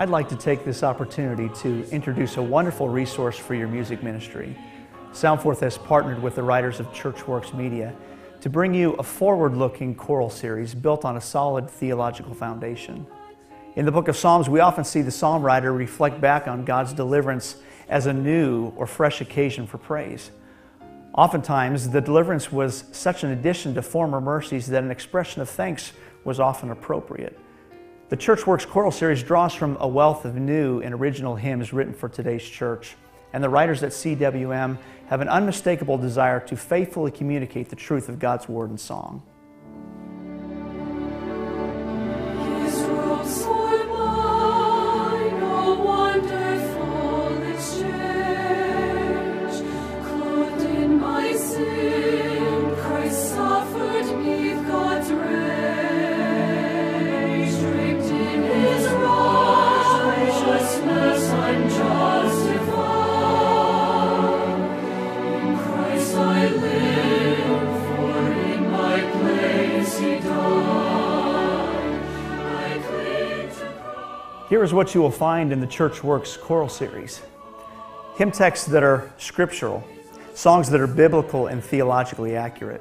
I'd like to take this opportunity to introduce a wonderful resource for your music ministry. Soundforth has partnered with the writers of ChurchWorks Media to bring you a forward-looking choral series built on a solid theological foundation. In the book of Psalms, we often see the psalm writer reflect back on God's deliverance as a new or fresh occasion for praise. Oftentimes, the deliverance was such an addition to former mercies that an expression of thanks was often appropriate. The ChurchWorks Choral series draws from a wealth of new and original hymns written for today's church, and the writers at CWM have an unmistakable desire to faithfully communicate the truth of God's Word in song. Here is what you will find in the ChurchWorks Choral series. Hymn texts that are scriptural, songs that are biblical and theologically accurate,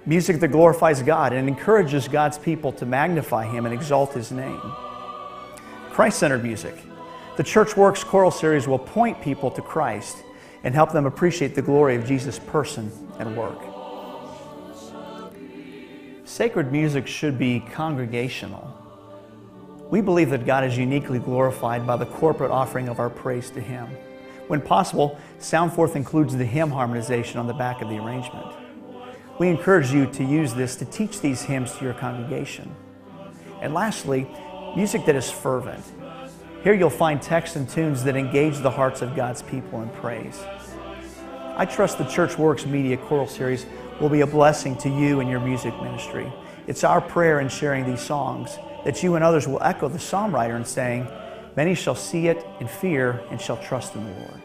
music that glorifies God and encourages God's people to magnify Him and exalt His name, Christ-centered music. The ChurchWorks Choral series will point people to Christ and help them appreciate the glory of Jesus' person and work. Sacred music should be congregational. We believe that God is uniquely glorified by the corporate offering of our praise to Him. When possible, Soundforth includes the hymn harmonization on the back of the arrangement. We encourage you to use this to teach these hymns to your congregation. And lastly, music that is fervent. Here you'll find texts and tunes that engage the hearts of God's people in praise. I trust the ChurchWorks Media Choral Series will be a blessing to you and your music ministry. It's our prayer in sharing these songs that you and others will echo the psalm writer in saying, "Many shall see it and fear and shall trust in the Lord."